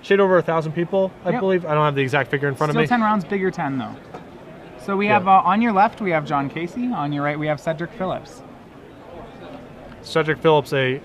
shade over 1,000 people, I believe. I don't have the exact figure in front of me. Still 10 rounds, bigger 10 though. So we have, on your left, we have John Casey. On your right, we have Cedric Phillips. Cedric Phillips, a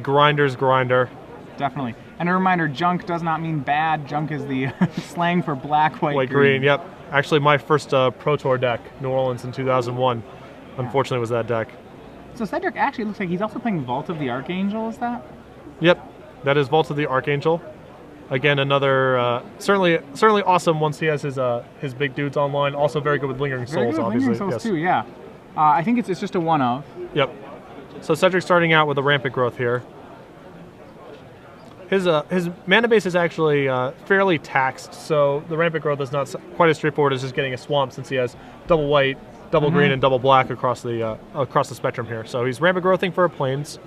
grinder's grinder. Definitely. And a reminder, junk does not mean bad. Junk is the slang for black, white, green. Yep. Actually, my first Pro Tour deck, New Orleans in 2001, unfortunately was that deck. So Cedric actually looks like he's also playing Vault of the Archangel, is that? Yep. That is Vault of the Archangel. Again, another certainly awesome once he has his big dudes online. Also very good with Lingering Souls, Very good with obviously. Lingering Souls too, yeah. I think it's just a one of. Yep. So Cedric starting out with a Rampant Growth here. His mana base is actually fairly taxed, so the Rampant Growth is not quite as straightforward as just getting a Swamp, since he has double white, double green, and double black across the spectrum here. So he's Rampant Growthing for a Plains.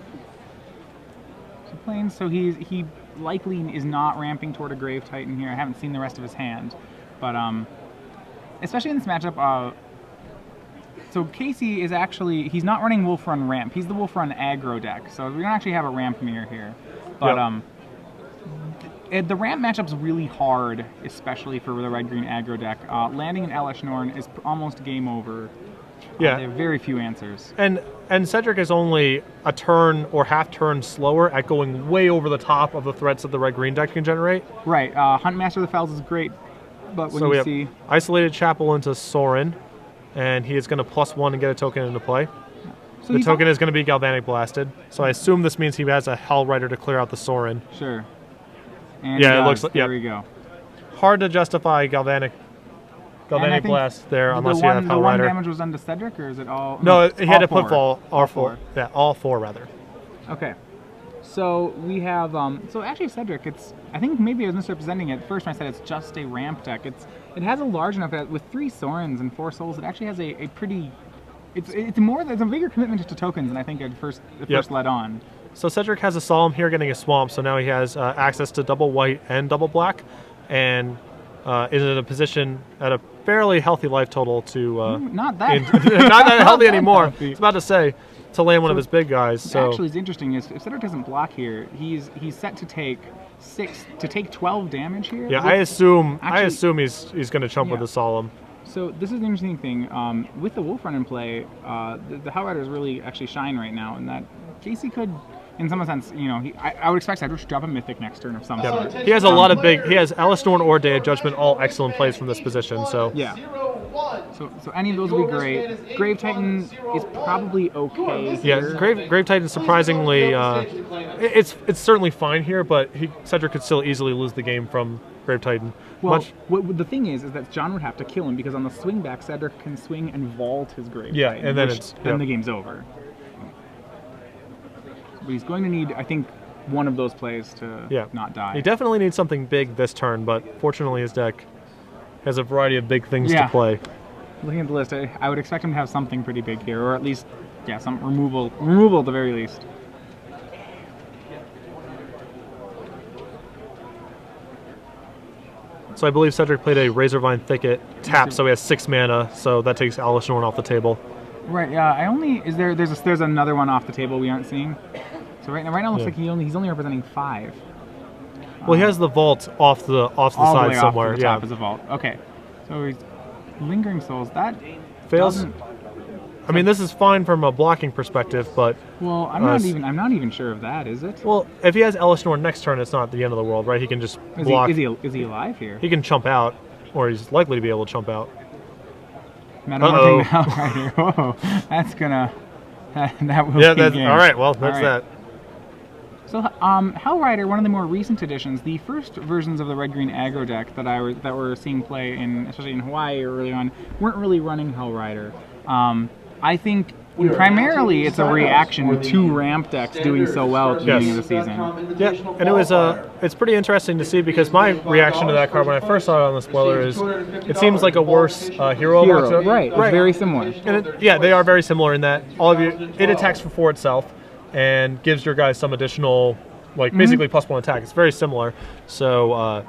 So he likely is not ramping toward a Grave Titan here. I haven't seen the rest of his hand, but especially in this matchup. So Casey is actually, he's not running Wolf Run Ramp. He's the Wolf Run aggro deck. So we don't actually have a ramp mirror here, but the ramp matchup's really hard, especially for the red-green aggro deck. Landing an Elesh Norn is almost game over. There are very few answers. And Cedric is only a turn or half turn slower at going way over the top of the threats that the red-green deck can generate. Right. Huntmaster of the Fells is great, but when you see... Isolated Chapel into Sorin, and he is going to +1 and get a token into play. So the token is going to be Galvanic Blasted, so I assume this means he has a Hell Rider to clear out the Sorin. Sure. And it looks like... There we go. Hard to justify Galvanic Blast there unless you have Hell Rider. The one damage was done to Cedric, or is it all... No, he had to put all four. Yeah, all four, rather. Okay. So we have... so actually Cedric, I think maybe I was misrepresenting it. First when I said it's just a ramp deck. It has a large enough that with 3 Sorins and 4 Souls, it actually has a pretty... It's a bigger commitment to tokens than I think it first led on. So Cedric has a Solemn here getting a Swamp, so now he has access to double white and double black, and is in a position at a fairly healthy life total to... not that not that healthy anymore. I was about to say, to land one of his big guys. So actually, it's interesting is if Cedric doesn't block here, he's set to take 12 damage here. Yeah, I assume he's going to chump with the Solemn. So this is an interesting thing. With the Wolf Run in play, the Hell Riders really actually shine right now, and that Casey could, in some sense, I would expect Cedric to drop a Mythic next turn of some sort. He has a lot of he has Elesh Norn or Day of Judgment, all excellent plays from this position. So yeah. So any of those would be great. Grave Titan is probably okay here. Yeah, Grave Titan surprisingly, it's certainly fine here, but Cedric could still easily lose the game from Grave Titan. Well, the thing is that John would have to kill him, because on the swing back, Cedric can swing and vault his Grave Titan, and then the game's over. But he's going to need, I think, one of those plays to not die. He definitely needs something big this turn, but fortunately his deck has a variety of big things to play. Looking at the list, I would expect him to have something pretty big here, or at least, some removal at the very least. So I believe Cedric played a Razorvine Thicket tap, so he has 6 mana, so that takes Elesh Norn off the table. Right. Yeah. There's another one off the table we aren't seeing. So right now it looks like he's only representing 5. Well, he has the vault off the side somewhere. Off to the top is a vault. Okay. So he's Lingering Souls. That fails. I mean, this is fine from a blocking perspective, but I'm not even sure of that. Is it? Well, if he has Elesh Norn next turn, it's not the end of the world, right? He can just block. Is he alive here? He can chump out, or he's likely to be able to chump out. Metamorphing the Hell Rider. Whoa, that's gonna. That will. All right. Well, that's that. So, Hell Rider, one of the more recent additions, the first versions of the red-green aggro deck that we're seeing play especially in Hawaii early on, weren't really running Hell Rider. I think primarily it's a reaction to ramp decks doing so well at the beginning of the season. Yeah, and it's pretty interesting to see, because my reaction to that card when I first saw it on the spoiler is it seems like a worse hero. Right. It's very similar. And they are very similar in that it attacks for 4 itself and gives your guys some additional, basically +1 attack. It's very similar. So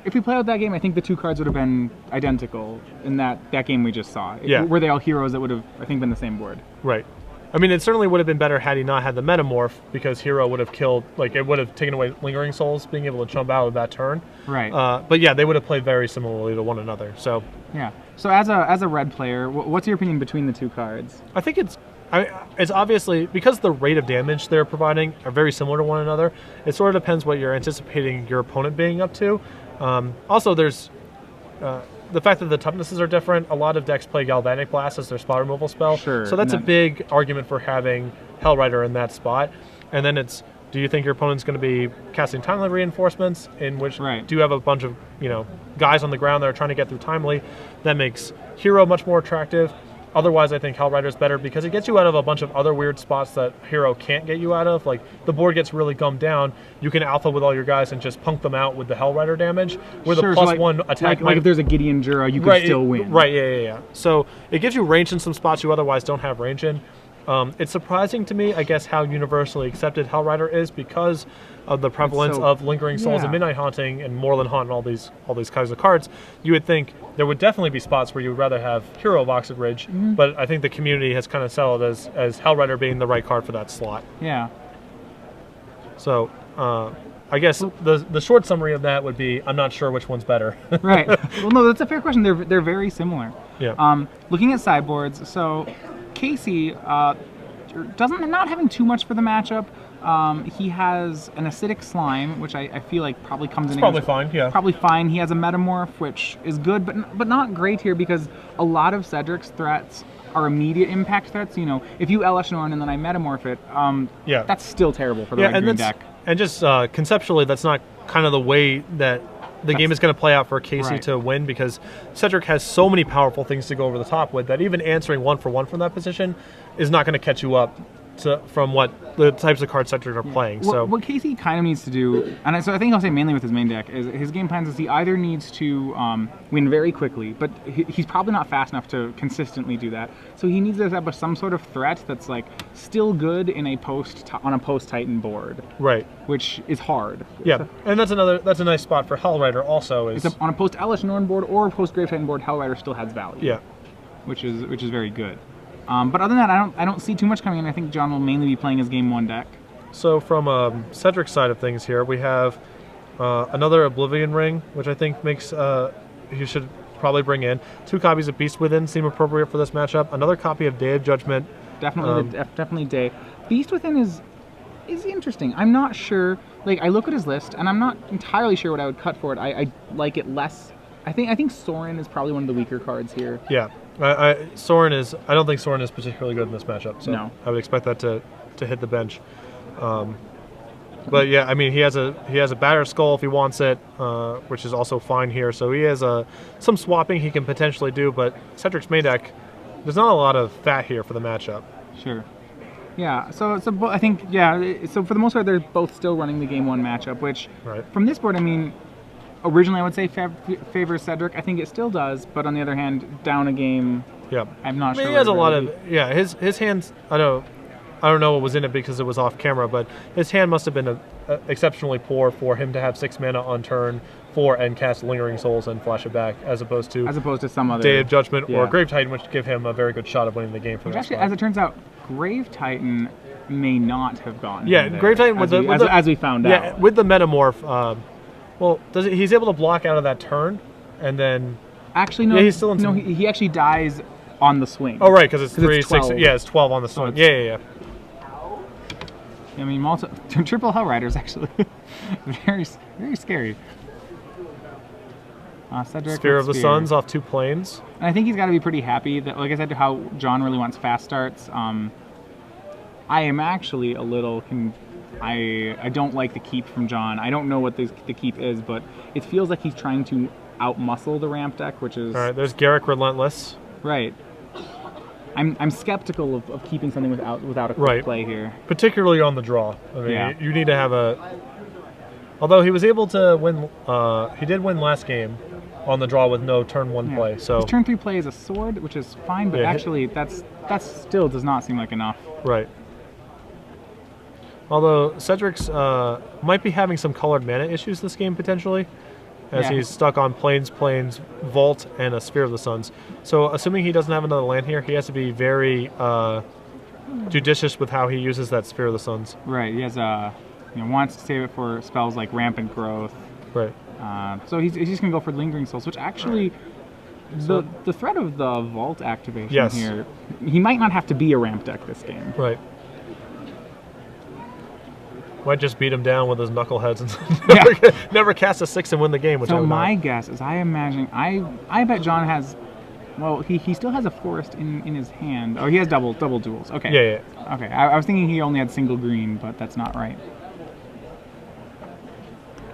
if we played out that game, I think the 2 cards would have been identical in that game we just saw. Were they all heroes, that would have, I think, been the same board. Right. I mean, it certainly would have been better had he not had the Metamorph, because Hero would have killed, like, it would have taken away Lingering Souls, being able to jump out of that turn. Right. But yeah, they would have played very similarly to one another. So Yeah. So as a red player, what's your opinion between the two cards? I think it's obviously, because the rate of damage they're providing are very similar to one another, it sort of depends what you're anticipating your opponent being up to. Also, there's the fact that the toughnesses are different. A lot of decks play Galvanic Blast as their spot removal spell. Sure. So that's a big argument for having Hellrider in that spot. And then it's, do you think your opponent's going to be casting Timely Reinforcements, in which do you have a bunch of guys on the ground that are trying to get through Timely? That makes Hero much more attractive. Otherwise, I think Hellrider's better because it gets you out of a bunch of other weird spots that Hero can't get you out of. Like, the board gets really gummed down. You can alpha with all your guys and just punk them out with the Hellrider damage. Where the +1 attack... Like if there's a Gideon Jura, you can still win. Right, yeah. So it gives you range in some spots you otherwise don't have range in. It's surprising to me, I guess, how universally accepted Hellrider is because of the prevalence of Lingering Souls and Midnight Haunting and Moorland Haunt and all these kinds of cards. You would think there would definitely be spots where you would rather have Hero of Oxid Ridge, but I think the community has kind of settled as Hellrider being the right card for that slot. Yeah. So I guess the short summary of that would be, I'm not sure which one's better. Right. Well, no, that's a fair question. They're very similar. Yeah. Looking at sideboards, so Casey not having too much for the matchup. He has an Acidic Slime, which I feel like probably comes in. Probably fine, yeah. Probably fine. He has a Metamorph, which is good, but not great here because a lot of Cedric's threats are immediate impact threats. If you LS Norn and then I Metamorph it, that's still terrible for the red green deck. And just conceptually, that's not kind of the way that the game is going to play out for Casey to win, because Cedric has so many powerful things to go over the top with that even answering 1-for-1 from that position is not going to catch you up from what the types of cards Cedric are playing. So what Casey kind of needs to do, and so I think I'll say mainly with his main deck, is his game plans is he either needs to win very quickly, but he's probably not fast enough to consistently do that. So he needs to establish some sort of threat that's like still good in a on a post Titan board, right? Which is hard. Yeah, and that's a nice spot for Hellrider also. Is on a post Elish Norn board or a post Grave Titan board, Hellrider still has value. Yeah, which is very good. But other than that, I don't see too much coming in. I think John will mainly be playing his Game 1 deck. So from Cedric's side of things here, we have another Oblivion Ring, which I think makes you should probably bring in. 2 copies of Beast Within seem appropriate for this matchup. Another copy of Day of Judgment. Definitely Day. Beast Within is interesting. I'm not sure. Like, I look at his list, and I'm not entirely sure what I would cut for it. I like it less. I think Sorin is probably one of the weaker cards here. Yeah. I don't think Sorin is particularly good in this matchup, so no. I would expect that to hit the bench. But yeah, I mean, he has a Battered Skull if he wants it, which is also fine here. So he has some swapping he can potentially do, but Cedric's main deck, there's not a lot of fat here for the matchup. Sure. Yeah, so I think, so for the most part, they're both still running the Game 1 matchup, which from this board, I mean, originally I would say favors Cedric. I think it still does, but on the other hand, down a game, I'm not sure. He has a lot of, his hands, I don't know what was in it because it was off camera, but his hand must have been exceptionally poor for him to have 6 mana on turn 4 and cast Lingering Souls and flash it back, as opposed to some other Day of Judgment or Grave Titan, which give him a very good shot of winning the game. Actually, as it turns out, Grave Titan may not have gone. Yeah, Grave Titan as we found out. Yeah, with the Metamorph. Well, he's able to block out of that turn, and then actually no. Yeah, he's still in some... he actually dies on the swing. Oh right, because it's 3, 6. Yeah, it's 12 on the swing. Yeah. I mean, triple Hellriders actually very very scary. Cedric Sphere of the Suns off 2 planes. And I think he's got to be pretty happy that, like I said, how John really wants fast starts. I am actually a little. I don't like the keep from John. I don't know what the keep is, but it feels like he's trying to outmuscle the ramp deck, which is... All right, there's Garrick Relentless. Right. I'm skeptical of keeping something without a quick play here. Particularly on the draw. I mean, you need to have a... Although he was able to win... he did win last game on the draw with no turn 1 play. So his turn 3 play is a sword, which is fine, but actually that still does not seem like enough. Right. Although Cedric's might be having some colored mana issues this game potentially, as he's stuck on Plains, Vault, and a Sphere of the Suns. So assuming he doesn't have another land here, he has to be very judicious with how he uses that Sphere of the Suns. Right. He has wants to save it for spells like Rampant Growth. Right. So he's just gonna go for Lingering Souls, which actually. The threat of the Vault activation here, he might not have to be a ramp deck this game. Right. Might just beat him down with his knuckleheads and never cast a 6 and win the game. Which so my guess is, I imagine, I bet John has, well, he still has a forest in his hand. Oh, he has double duels. Okay. Yeah. Okay, I was thinking he only had single green, but that's not right.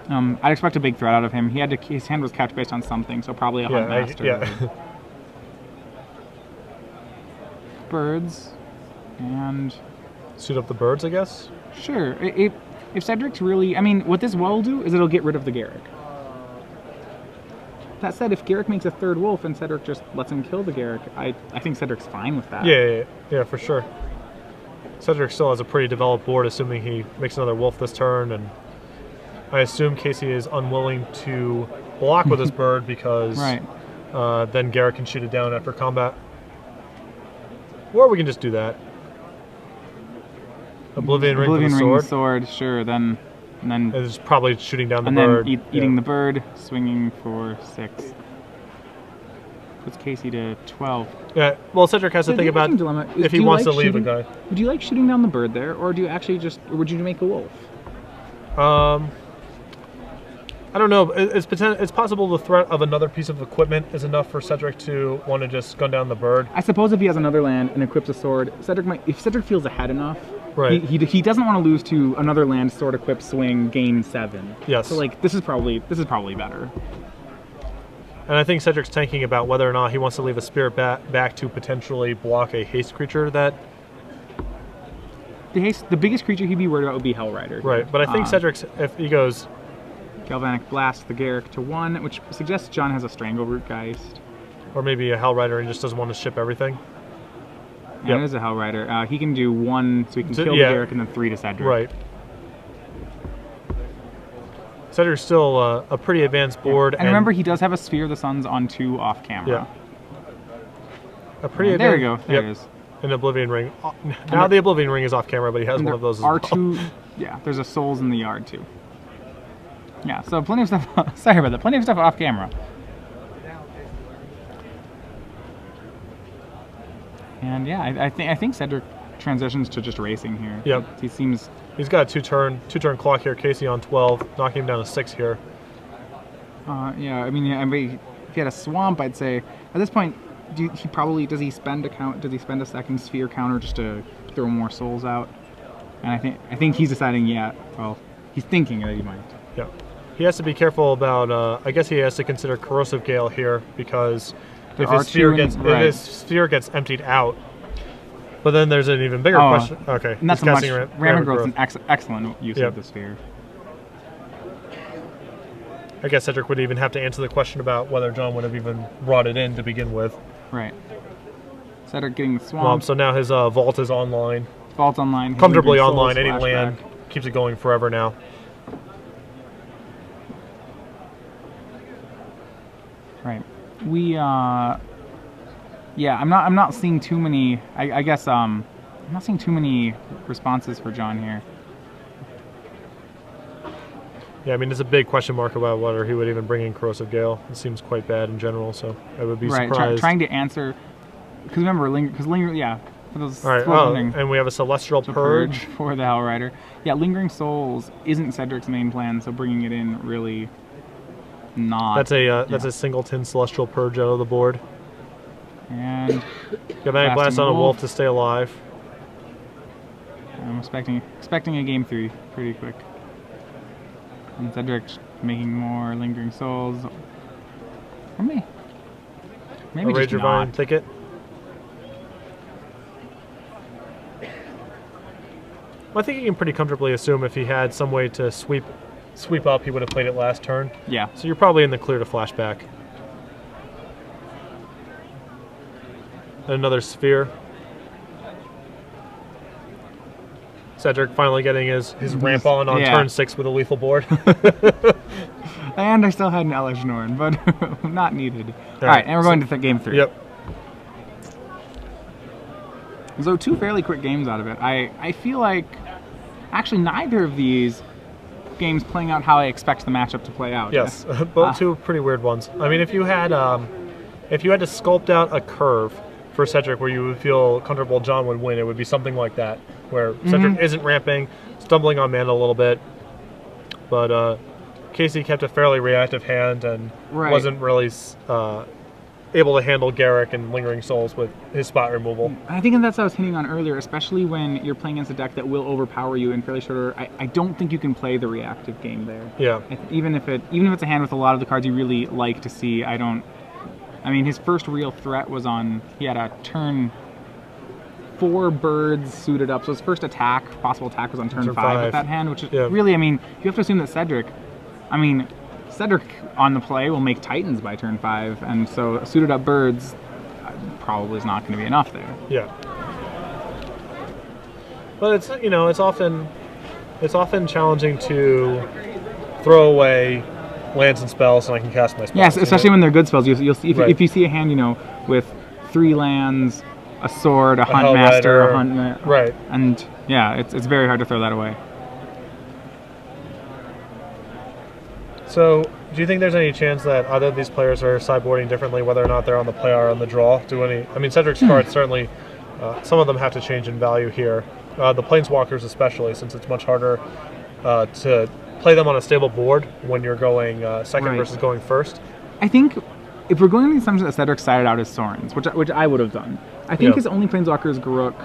I'd expect a big threat out of him. His hand was kept based on something, so probably a Huntmaster. Birds, and suit up the birds, I guess. Sure. If Cedric's really, I mean, what this will do is it'll get rid of the Garrick. That said, if Garrick makes a third wolf and Cedric just lets him kill the Garrick, I think Cedric's fine with that. Yeah, for sure. Cedric still has a pretty developed board, assuming he makes another wolf this turn, and I assume Casey is unwilling to block with his bird because then Garrick can shoot it down after combat. Or we can just do that. Oblivion Ring with the sword, sure. Then it's probably shooting down the bird. And then eating the bird, swinging for 6. Puts Casey to 12. Yeah, well, Cedric has to think about if he wants to leave a guy. Would you like shooting down the bird there, or do you actually or would you make a wolf? I don't know. It's possible the threat of another piece of equipment is enough for Cedric to want to just gun down the bird. I suppose if he has another land and equips a sword, if Cedric feels ahead enough, right. he doesn't want to lose to another land, sword equip, swing, gain 7. Yes. So this is probably better. And I think Cedric's thinking about whether or not he wants to leave a spirit back to potentially block a haste creature that. The biggest creature he'd be worried about would be Hellrider. Right, but I think Cedric's, if he goes Galvanic Blast the Garrick to 1, which suggests John has a Strangleroot Geist. Or maybe a Hellrider and just doesn't want to ship everything. Yeah, it is a Hellrider. He can do 1, so he can kill the Garrick, and then 3 to Cedric. Right. Cedric's still a pretty advanced board. And remember, he does have a Sphere of the Suns on 2 off camera. A pretty there we go. There it is. An Oblivion Ring. Now the Oblivion Ring is off camera, but he has one of those as R2, well. Yeah, there's a Souls in the yard, too. Yeah, so plenty of stuff. Sorry about that. Plenty of stuff off camera. And yeah, I think Cedric transitions to just racing here. Yep. He's got a two turn clock here. Casey on 12, knocking him down to 6 here. Yeah, I mean, if he had a swamp, I'd say at this point, does he spend a second sphere counter just to throw more souls out? And I think he's deciding. Yeah, well, he's thinking that he might. Yeah. He has to be careful about, I guess he has to consider Corrosive Gale here, because if his sphere gets emptied out, but then there's an even bigger question. Okay, not so much. Rampant Growth is an excellent use of the sphere. I guess Cedric would even have to answer the question about whether John would have even brought it in to begin with. Right. Cedric getting the swamp. So now his Vault is online. Vault's online. Comfortably online. Any land keeps it going forever now. Right. Yeah, I'm not seeing too many. I guess I'm not seeing too many responses for John here. Yeah, I mean, there's a big question mark about whether he would even bring in Corrosive Gale. It seems quite bad in general, so I would be surprised. Trying to answer, because remember, Linger, yeah. For those all right, and we have a Celestial Purge for the Hellrider. Yeah, Lingering Souls isn't Cedric's main plan, so bringing it in really not. That's a singleton Celestial Purge out of the board. And Galvanic Blast on a wolf to stay alive. I'm expecting a game 3 pretty quick. And Cedric making more Lingering Souls. Or maybe a just Vine Thicket. Well, I think you can pretty comfortably assume if he had some way to sweep up, he would have played it last turn. Yeah. So you're probably in the clear to flashback. And another Sphere. Cedric finally getting his ramp on turn 6 with a lethal board. And I still had an Elesh Norn, but not needed. All right, and we're going to game 3. Yep. So 2 fairly quick games out of it. I feel like actually neither of these games playing out how I expect the matchup to play out. Yes, both 2 pretty weird ones. I mean, if you had to sculpt out a curve for Cedric where you would feel comfortable John would win, it would be something like that, where Cedric isn't ramping, stumbling on mana a little bit, but Casey kept a fairly reactive hand and wasn't really able to handle Garrick and Lingering Souls with his spot removal. I think that's what I was hinting on earlier, especially when you're playing against a deck that will overpower you in fairly short order. I don't think you can play the reactive game there. Yeah. Even if it's a hand with a lot of the cards you really like to see, I mean, his first real threat was he had a turn 4 birds suited up, so his first possible attack was on turn 5 with that hand, which is really, I mean, you have to assume that Cedric on the play will make Titans by turn 5, and so suited up birds probably is not going to be enough there. Yeah. But it's often challenging to throw away lands and spells so I can cast my spells. Yes, especially when they're good spells. You'll see if you see a hand, with 3 lands, a sword, a hunt master, a hunt, right, and yeah, it's very hard to throw that away. So, do you think there's any chance that either of these players are sideboarding differently, whether or not they're on the play or on the draw? I mean, Cedric's cards certainly, some of them have to change in value here. The Planeswalkers especially, since it's much harder to play them on a stable board when you're going second versus going first. I think if we're going on the assumption that Cedric sided out his Sorens, which I would have done, I think his only Planeswalker is Garruk.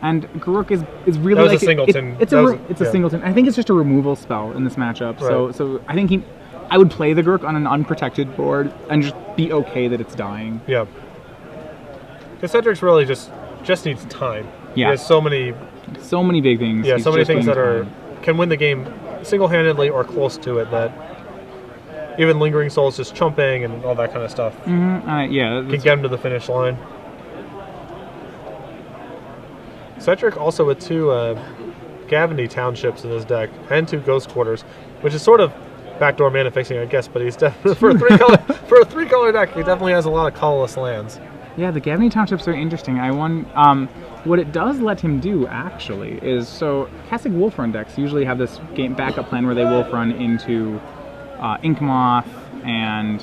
And Garruk is really like a singleton. It's a singleton. I think it's just a removal spell in this matchup. Right. So I think I would play the Garruk on an unprotected board and just be okay that it's dying. Yeah. Because Cedric's really just needs time. Yeah. He has so many big things. Yeah, so many things that can win the game single-handedly or close to it, that even Lingering Souls just chumping and all that kind of stuff can get him to the finish line. Cedric also with 2 Gavany Townships in his deck and 2 Ghost Quarters, which is sort of backdoor mana fixing, I guess, but he's definitely for a 3-color deck, he definitely has a lot of colorless lands. Yeah, the Gavany Townships are interesting. What it does let him do, actually, is Cassic Wolfrun decks usually have this game backup plan where they Wolfrun into Inkmoth and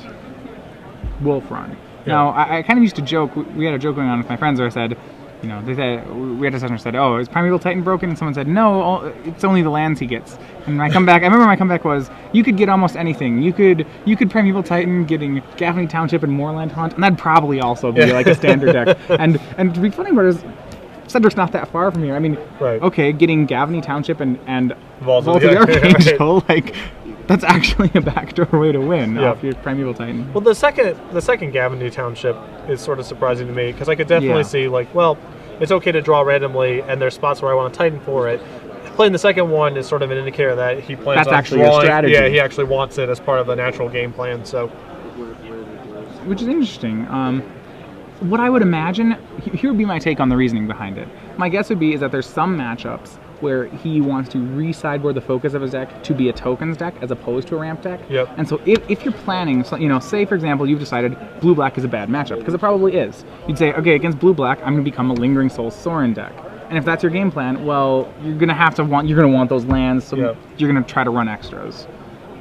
Wolfrun. Yeah. Now, I kind of used to joke, we had a joke going on with my friends where I said, they said, we had a session where said, oh, is Primeval Titan broken? And someone said, no, it's only the lands he gets. And I remember my comeback was, you could get almost anything. You could Primeval Titan getting Gavany Township and Moorland Haunt, and that'd probably also be like a standard deck. And to be funny about it is, Cedric's not that far from here. I mean, okay, getting Gavany Township and Vault of the Archangel, that's actually a backdoor way to win off your Primeval Titan. Well, the second Gavany Township is sort of surprising to me, because I could definitely see, it's okay to draw randomly, and there's spots where I want to Titan for it. Playing the second one is sort of an indicator that he plans on actually drawing. A strategy. Yeah, he actually wants it as part of the natural game plan. So, which is interesting. What I would imagine, here would be my take on the reasoning behind it. My guess would be is that there's some matchups where he wants to re-sideboard the focus of his deck to be a tokens deck as opposed to a ramp deck. Yep. And so if you're planning, say for example you've decided blue-black is a bad matchup, because it probably is. You'd say, okay, against blue-black, I'm going to become a Lingering Souls Sorin deck. And if that's your game plan, well, you're going to want those lands, so you're going to try to run extras.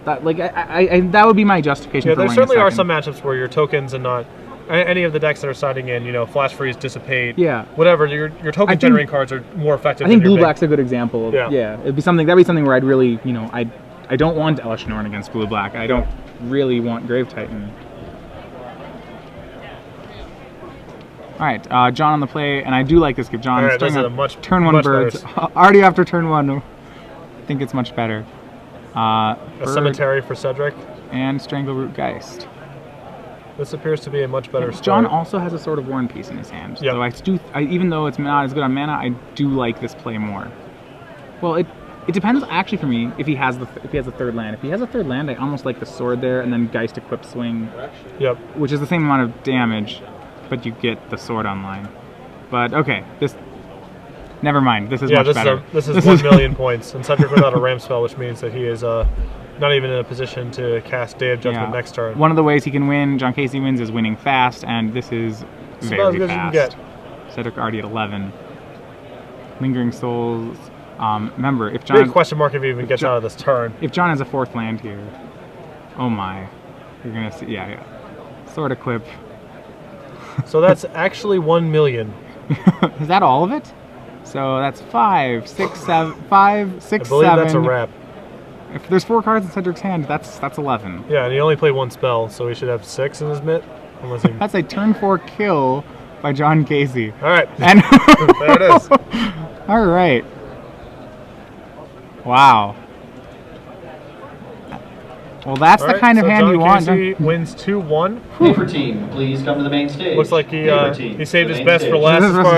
That that would be my justification. Yeah, for there running certainly a are second. some matchups where your tokens and not any of the decks that are siding in, Flash Freeze, Dissipate, yeah, whatever. Your token generating cards are more effective. I think blue black's a good example. Of, yeah, that'd be something where I'd really, I don't want Elesh Norn against blue black. I don't really want Grave Titan. All right, John on the play, and I do like this give. John, right, this is a much turn one much birds. Already after turn one, I think it's much better. A Cemetery for Cedric and Strangleroot Geist. This appears to be a much better start. John also has a Sword of War piece in his hand. Yep. So even though it's not as good on mana, I do like this play more. Well, it depends actually for me if he has a third land. If he has a third land, I almost like the sword there and then Geist Equip Swing. Yep. Which is the same amount of damage, but you get the sword online. But okay, never mind. This is much better. This is 1 million points, and Cedric without a ramp spell, which means that he is not even in a position to cast Day of Judgment next turn. One of the ways he can win, John Casey wins, is winning fast, and this is very fast. As good as you can get. Cedric already at 11. Lingering Souls. Remember, if John Big question mark if he even gets out of this turn. if John has a 4th land here, oh my, you're gonna see. Yeah. Sword Equip. So that's actually 1 million. Is that all of it? So that's 5, 6, 7, 5, 6, I believe 7. that's a wrap. If there's 4 cards in Cedric's hand, that's 11. Yeah, and he only played 1 spell, so he should have 6 in his mitt. Unless he... That's a turn 4 kill by John Casey. All right. And There it is. all right. Wow. Well, that's the kind of hand John you want. Casey wins 2-1. Paper team, please come to the main stage. Looks like he Paper team, saved the his main best for stage. last as far as